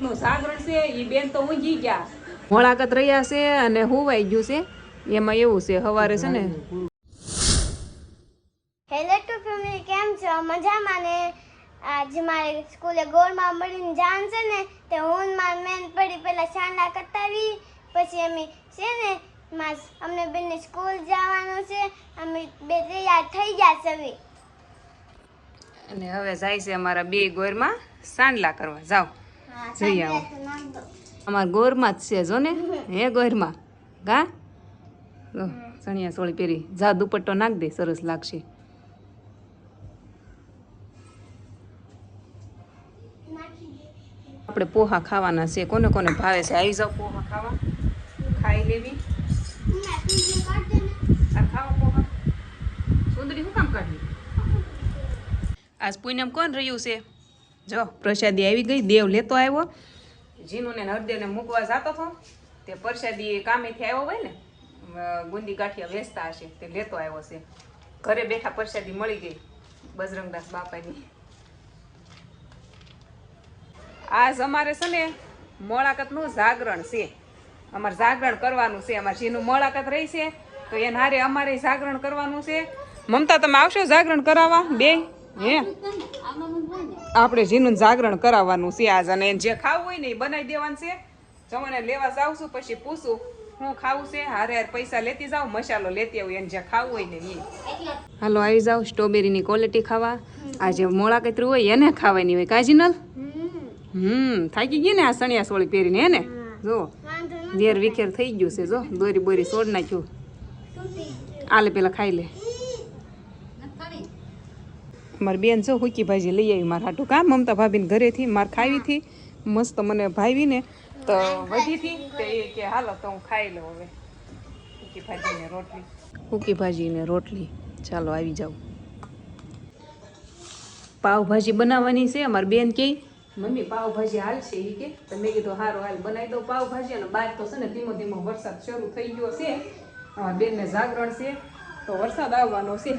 નું જાગરણ છે ઈ બેન તો ઊંઘી ગયા, મોળાકત રહ્યા છે અને હુવાઈ ગયું છે. એમાં એવું છે સવારે છે ને હેલો ટુ ફેમિલી, કેમ છો? મજામાં ને? આજ મારે સ્કૂલે ગોળમાં મળીને જાન છે ને તે હું માર મેન પડી પહેલા ચાંદા કતાવી, પછી અમે છે ને અમને બેને સ્કૂલ જવાનું છે, અમે બે તૈયાર થઈ ગયા છે હવે. અને હવે જાય છે અમારા બે ગોરમાં સાંડલા કરવા. જાઓ જઈ આવો. અમારા ગોરમાં જ છે જો ને, હે ગોરમાં ગા ચણિયા સોળી પહેરી જા, દુપટ્ટો નાખ દે, સરસ લાગશે. આપણે પોહા ખાવાના છે, કોને કોને ભાવે છે આવી જાવ પોહા ખાવા, ખાઈ લેવી. આ ખાવા પોહા સુંદરી શું કામ કાઢવી? આજ પૂનમ કોણ રહ્યું છે? જો પ્રસાદી આવી ગઈ, દેવ લેતો આવ્યો. જીનુને હરદેવને મૂકવા જતો હતો તે પ્રસાદી કામેથી આવ્યો હોય ને, ગુંદી ગાંઠિયા વેચતા હશે તે લેતો આવ્યો છે. ઘરે બેઠા પ્રસાદી મળી ગઈ બજરંગદાસ બાપાની. આજ અમારે છે ને મોળાકતનું જાગરણ છે, અમારે જાગરણ કરવાનું છે. અમારે જીનું મોળાકત રહી છે તો એને હારે અમારે જાગરણ કરવાનું છે. મમતા તમે આવશો જાગરણ કરાવવા બે? હે આપણે જીનું જાગરણ કરાવવાનું છે આજ, અને જે ખાવું હોય ને એ બનાવી દેવાનું છે. જમને લેવા જાઉં છું, પછી પૂછું હું ખાવું છે, હારે હારે પૈસા લેતી જાઉં, મસાલો લેતી આવું, એને જે ખાવું હોય ને એ. હાલો આવી જાવ સ્ટ્રોબેરીની ક્વોલિટી ખાવા. આ જે મોળાકતરું હોય એને ખાવાની હોય કાજીનલ. થાકી ગઈ ને આ સણિયા સોળી પહેરીને, હે ને? જો વેર વિખેર થઈ ગયું છે, જો દોરી બોરી સોડ નાખ્યું. આલે પેલા ખાઈ લે. મારી બેન જો હુકી ભાજી લઈ આવી મારા હાટું, કાં મમતા ભાભીને ઘરેથી મારે ખાવી હતી મસ્ત, મને ભાવી ને તો વધી હતી તો એ કે હાલો તો હું ખાઈ લઉં હવે. હુકી ભાજીને રોટલી, હુકી ભાજીને રોટલી. ચાલો આવી જાઓ. પાવભાજી બનાવવાની છે. અમારી બેન કે મમ્મી પાવભાજી હાલશે એ કે, તો મેં કીધું હારો હાલ બનાવી દઉં પાવભાજી. અને બહાર તો છે ને ધીમો ધીમો વરસાદ શરૂ થઈ ગયો છે. અમારી બેનને જાગરણ છે તો વરસાદ આવવાનો છે.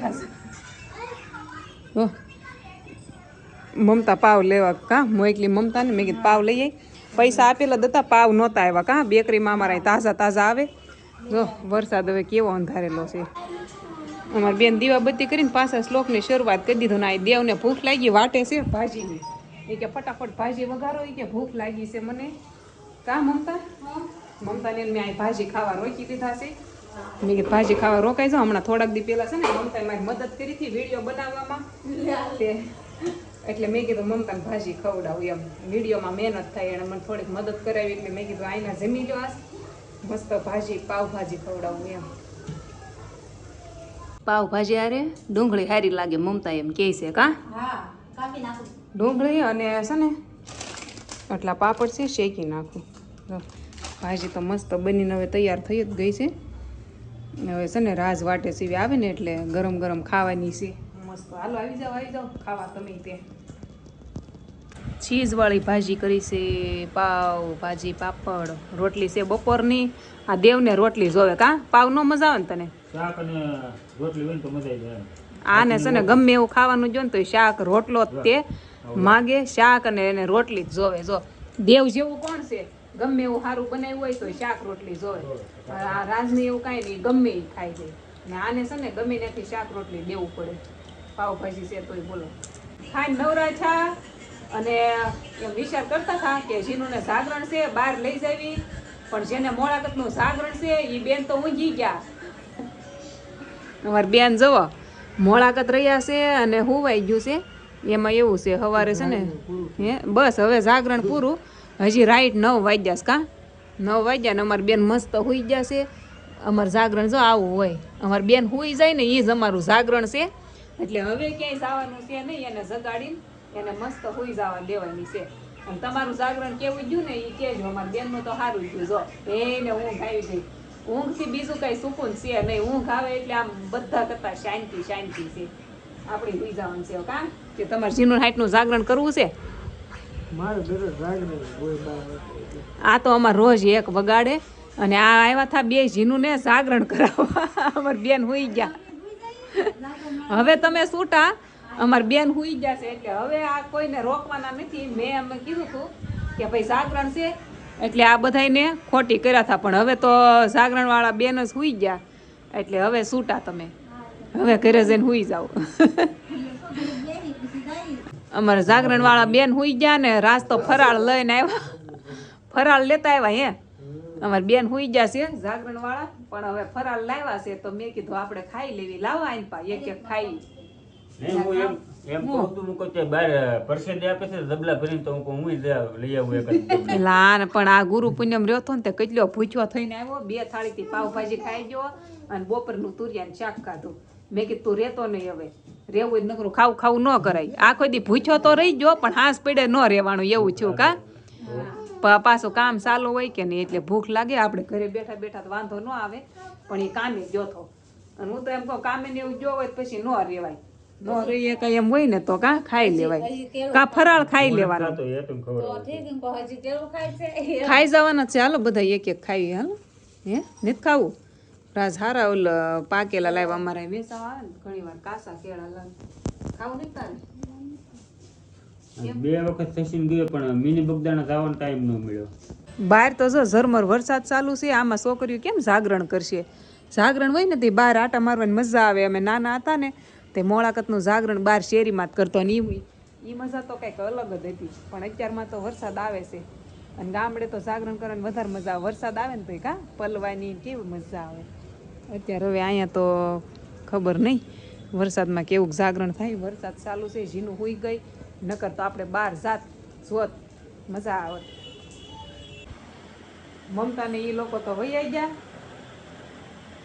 મમતા પાવ લેવા કાં મોકલી મમતાને, મેં કીધું પાવ લઈ આવી. પૈસા આપેલા દતા પાવ નહોતા આવ્યા કાં, બેકરીમાં અમારા તાજા તાજા આવે. જો વરસાદ હવે કેવો અંધારેલો છે. અમારી બેન દીવાબત્તી કરીને પાછા શ્લોકની શરૂઆત કરી દીધું. ના દેવને ભૂખ લાગી વાટે છે ભાજીની, એ કે ફટાફટ ભાજી વઘારો, એ કે ભૂખ લાગી છે મને. કાં મમતા? મમતાને મેં આ ભાજી ખાવા રોકી દીધા છે. મેં કીધું ભાજી ખાવા રોકાઈ જાઓ. હમણાં થોડાક દી પહેલાં છે ને મમતાએ મારી મદદ કરી હતી વિડીયો બનાવવામાં, તે એટલે મેં કીધું મમતાને ભાજી ખવડાવું એમ, વિડીયોમાં મહેનત થાય એને મને થોડીક મદદ કરાવી, એટલે મેં કીધું આઈના જમી લો આજ મસ્ત ભાજી પાવભાજી ખવડાવું એમ. પાવભાજી હારે ડુંગળી હારી લાગે મમતા એમ કહે છે. કાં ડુંગળી અને છે ને આટલા પાપડ છે શેકી નાખું. ભાજી તો મસ્ત બનીને હવે તૈયાર થઈ જ ગઈ છે. હવે છે ને રાજ વાટે સીવી આવે ને એટલે ગરમ ગરમ ખાવાની છે મસ્ત. હાલો આવી જાઓ ખાવા તમે. તે ચીઝવાળી ભાજી કરી છે, પાવ ભાજી પાપડ રોટલી છે બપોરની. આ દેવને રોટલી જોવે. કાં પાવ નો મજા આવે ને તને? શાક અને રોટલી હોય તો મજા આવે. આને છે ને ગમે એવું ખાવાનું જો ને તો શાક રોટલો જ તે માગે, શાક અને એને રોટલી જ જોવે. જો દેવ જેવું કોણ છે? ગમે એવું સારું બનાવ્યું હોય તો શાક રોટલી જોવે. આ રાજને એવું કાંઈ નહીં, ગમે એ ખાઈ જાય. ને આને છે ને ગમે ત્યાંથી શાક રોટલી દેવું પડે. પાવભાજી છે તોય બોલો ખાઈ નવરા છા. અને એમ વિચાર કરતા હતા કે જીનુને જાગરણ છે બહાર લઈ જાવી, પણ જેને મોળાકતનું જાગરણ છે એ બેન તો ઊંઘી ગયા. અમારી બેન જવો મોળાકત રહ્યા છે અને હુવાઈ ગયું છે. એમાં એવું છે સવારે છે ને હે બસ હવે જાગરણ પૂરું. હજી રાઈટ 9 વાગ્યા છે. કાં 9 વાગ્યા ને અમારી બેન મસ્ત હુઈ ગયા છે. અમારું જાગરણ જો આવું હોય, અમારી બેન હુઈ જાય ને એ જ અમારું જાગરણ છે. એટલે હવે ક્યાંય જવાનું છે નહીં, એને જગાડીને એને મસ્ત હુઈ જવા દેવાની છે. અને તમારું જાગરણ કેવું ગયું ને એ કહેજો. અમારી બેનનું તો સારું ગયું. જો એને ઊંઘ આવી ગઈ. ઊંઘથી બીજું કાંઈ સુકૂન છે નહીં. ઊંઘ આવે એટલે આમ બધા કરતાં શાંતિ શાંતિ છે. આપણે હુઈ જવાનું છે. કાં કે તમારે જીનું હાઈટનું જાગરણ કરવું છે? આ તો અમારે રોજ એક વગાડે. અને આ આવ્યા હતા બે જીનુને જાગરણ કરાવવા. અમારી બેન હુઈ ગયા. હવે તમે છૂટા, અમારી બેન હુઈ ગયા છે એટલે હવે આ કોઈને રોકવાના નથી. મેં અમે કીધું હતું કે ભાઈ જાગરણ છે એટલે આ બધાયને ખોટી કર્યા હતા, પણ હવે તો જાગરણવાળા બેન જ હુઈ ગયા એટલે હવે છૂટા તમે, હવે ઘરે જઈને હુઈ જાઓ. અમારે જાગરણવાળા બેન હુઈ ગયા ને રાસ તો ફરાળ લઈને આવ્યા, ફરાળ લેતા આવ્યા અમારી બેન હુઈ ગયા છે જાગરણવાળા, પણ હવે ફરાળ લાવ્યા છે તો મેં કીધું આપણે ખાઈ લેવી, લાવવા આઈને પા એક એક ખાઈ. પણ આ ગુરુ પૂનમ રહ્યો હતો ને તે કેટલો ભૂખ્યો થઈને આવ્યો, 2 થાળીથી પાવભાજી ખાઈ ગયો અને બપોરનું તુરિયાનું શાક ખાધું. મેં કીધું તું રહેતો નહીં, હવે રહેવું જ નકરું ખાવું ખાવું ન કરાય. આખો દી ભૂખ્યો તો રહી ગયો પણ હાંસ પડે ન રહેવાનું એવું છું કા. પાછું કામ ચાલુ હોય કે નહીં એટલે ભૂખ લાગે, આપણે ઘરે બેઠા બેઠા તો વાંધો ન આવે, પણ એ કામે ગયો હતો. અને હું તો એમ કહું કામે ને એવું જો હોય પછી ન રહેવાય, ન રહીએ કઈ એમ હોય ને તો કા ખાઈ લેવાય, કા ફરાળ ખાઈ લેવાનો, ખાઈ જવાના છે. હાલો બધા એક એક ખાઈ, હાલો હે નથી ખાવું. રાજ હારા ઓલ પાકેલા લાવ્યા અમારા વેચાવા આવે ને ઘણી વાર કાસા કેળા લાવે, ખાવું નહીં તારે? 2 વખત થઈને ગયો પણ મિની બગદાણા જવાનો ટાઈમ ન મળ્યો. બહાર તો જો ઝરમર વરસાદ ચાલુ છે, આમાં છોકરીઓ કેમ જાગરણ કરશે? જાગરણ હોય ને તે બહાર આટા મારવાની મજા આવે. અમે નાના હતા ને તે મોળાકતનું જાગરણ બહાર શેરીમાં જ કરતો ને એ મજા તો કંઈક અલગ જ હતી. પણ અત્યારમાં તો વરસાદ આવે છે અને ગામડે તો જાગરણ કરવાની વધારે મજા આવે. વરસાદ આવે ને તો કા પલવાની કેવી મજા આવે. અત્યારે હવે અહીંયા તો ખબર નહીં વરસાદમાં કેવું જાગરણ થાય. વરસાદ ચાલુ છે, ઝીનું હોઈ ગઈ, નકર તો આપણે બહાર જાત જોત મજા આવત. મમતા ને એ લોકો તો વૈયા ગયા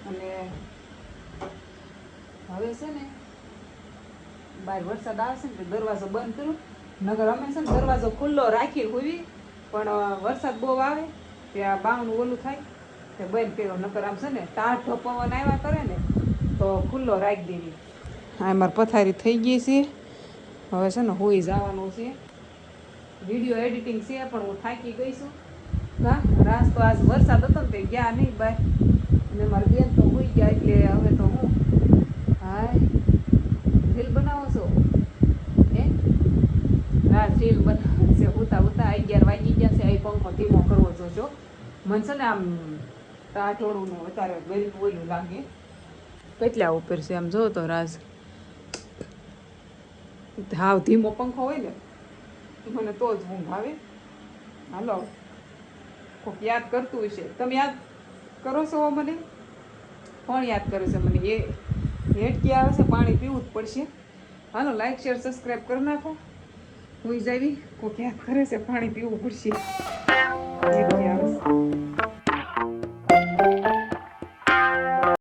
અને હવે છે ને બહાર વરસાદ આવશે ને દરવાજો બંધ કરું, નગર અમે છે ને દરવાજો ખુલ્લો રાખી હોવી પણ વરસાદ બહુ આવે ત્યાં બાવનું ઓલું થાય તે બંધ કર્યો, નકર આમ છે ને ટાઢો પવન આવ્યા કરે ને તો ખુલ્લો રાખી દેવી. આ મારી પથારી થઈ ગઈ છે, હવે છે ને હોઈ જવાનું છે. વિડીયો એડિટિંગ છે પણ હું થાકી ગઈ છું. હા રાસ તો આજ વરસાદ હતો ને તે ગયા નહીં બહાર અને મારી બેન તો હોઈ ગયા એટલે હવે તો હું હાય રીલ બનાવો છો હે? રાત રીલ બનાવે છે ઉતા 11 વાગી ગયા છે. અહીં પંખો ધીમો કરવો જોજો, મને છે ને આમ ટાઢોળું ને વધારે ગરીબ ઓલું લાગે. કેટલા ઉપર છે આમ જો તો રાજ, હાવ ધીમો પંખો હોય ને મને તો જ ઊંઘ આવે. હાલો કોક યાદ કરતું હશે, તમે યાદ કરો છો મને? કોણ યાદ કરે છે મને? એ હેડકી આવે છે, પાણી પીવું જ પડશે. હાલો લાઈક શેર સબસ્ક્રાઈબ કરી નાખો. હું જાવી કોક યાદ કરે છે, પાણી પીવું પડશે.